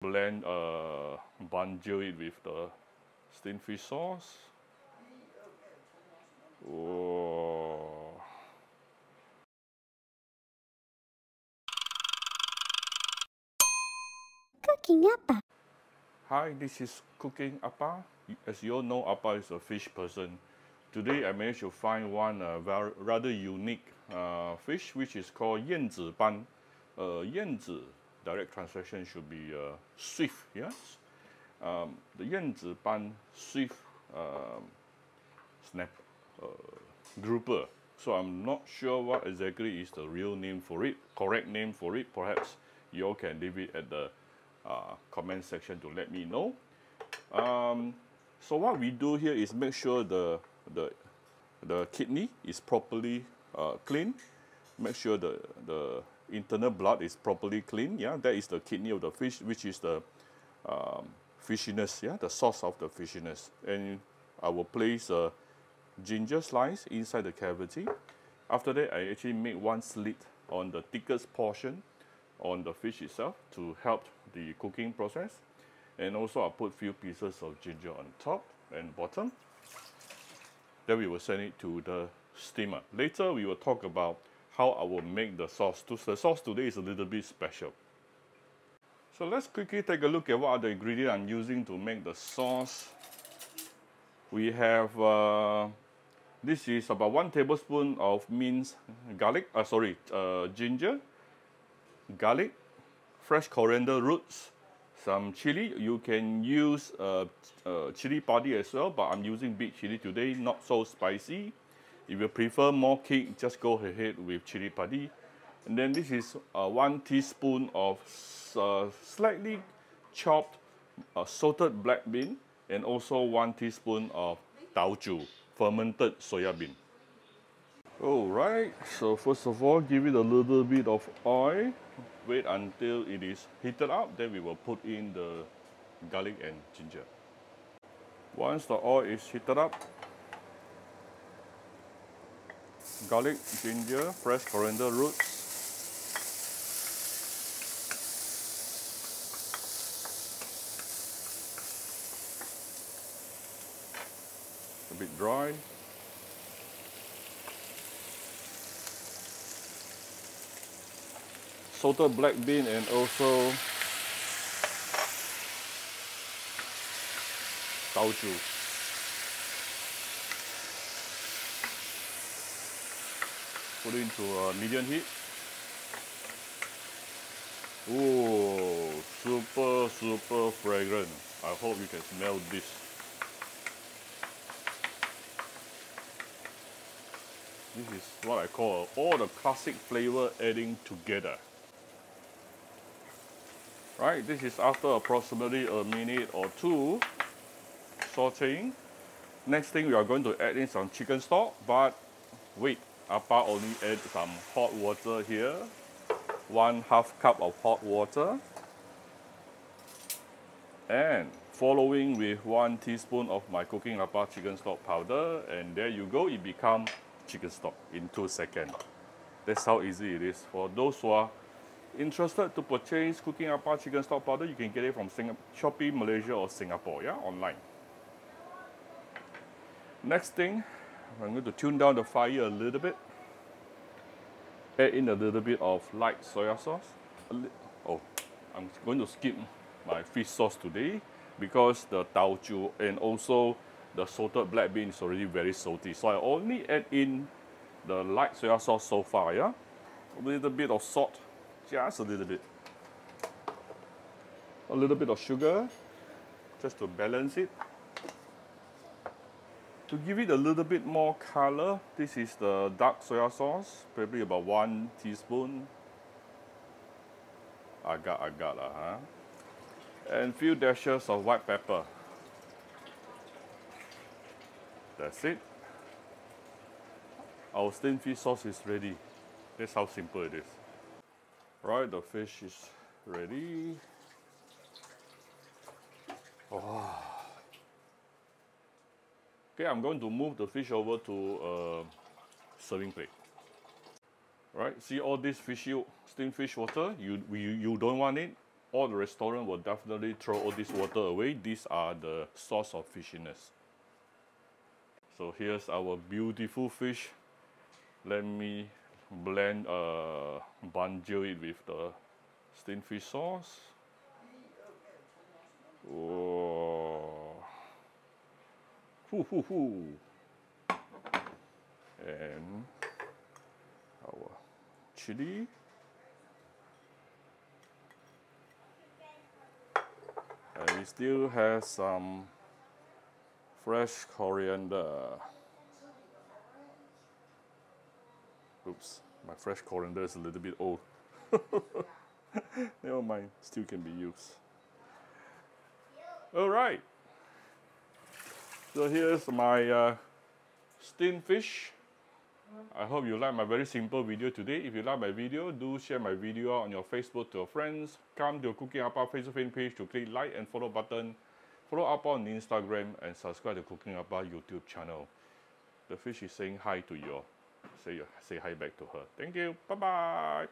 blend, bundle it with the steamed fish sauce. Oh. Cooking Appa. Hi, this is Cooking Appa. As you all know, Appa is a fish person. Today I managed to find one rather unique fish, which is called 燕子斑. 燕子, direct translation should be swift, yes? The 燕子斑 swift snap grouper. So I'm not sure what exactly is the real name for it, correct name for it. Perhaps you all can leave it at the comment section to let me know. So what we do here is make sure the kidney is properly clean. Make sure the internal blood is properly clean. Yeah, that is the kidney of the fish, which is the fishiness. Yeah, the source of the fishiness. And I will place a ginger slice inside the cavity. After that, I actually make one slit on the thickest portion on the fish itself to help the cooking process. And also I put few pieces of ginger on top and bottom. Then we will send it to the steamer. Later we will talk about how I will make the sauce. The sauce today is a little bit special. So let's quickly take a look at what are the ingredients I'm using to make the sauce. We have, this is about 1 tablespoon of minced garlic, ginger, garlic, fresh coriander roots, some chili. You can use chili powder as well, but I'm using big chili today, not so spicy. If you prefer more kick, just go ahead with chili powder. And then this is 1 teaspoon of slightly chopped salted black bean, and also 1 teaspoon of豆豉, fermented soya bean. Alright, so first of all, give it a little bit of oil. Wait until it is heated up, then we will put in the garlic and ginger. Once the oil is heated up, garlic, ginger, fresh coriander roots, a bit dry. Salted black bean and also豆豉. Put it into a medium heat. Oh, super fragrant. I hope you can smell this. This is what I call all the classic flavor adding together. Right, this is after approximately a minute or two sauteing. Next thing, we are going to add in some chicken stock, but wait, Appa only add some hot water here. 1/2 cup of hot water. And following with 1 teaspoon of my Cooking Appa chicken stock powder, and there you go, it becomes chicken stock in 2 seconds. That's how easy it is. For those who are interested to purchase Cooking Appa chicken stock powder, you can get it from Shopee, Malaysia, or Singapore, yeah, online. Next thing, I'm going to tune down the fire a little bit. Add in a little bit of light soya sauce. Oh, I'm going to skip my fish sauce today because the豆豉and also the salted black bean is already very salty. So I only add in the light soya sauce so far, yeah? A little bit of salt, just a little bit. A little bit of sugar, just to balance it. To give it a little bit more color, this is the dark soya sauce, probably about 1 teaspoon. Agak lah, huh? And few dashes of white pepper. That's it. Our steamed fish sauce is ready. That's how simple it is. Right, the fish is ready. Oh. Okay, I'm going to move the fish over to a serving plate. Right, see all this fishy steamed fish water? You don't want it? all the restaurant will definitely throw all this water away. These are the source of fishiness. So here's our beautiful fish. Let me blend, banjo it with the steamed fish sauce. Oh, hoo hoo hoo. And our chili. And we still have some fresh coriander. Oops, my fresh coriander is a little bit old. Never mind, still can be used. All right. So here's my steamed fish. I hope you like my very simple video today. If you like my video, do share my video on your Facebook to your friends. Come to Cooking Appa Facebook fan page to click like and follow button. Follow Appa on Instagram and subscribe to Cooking Appa YouTube channel. The fish is saying hi to you all. Say hi back to her. Thank you. Bye-bye.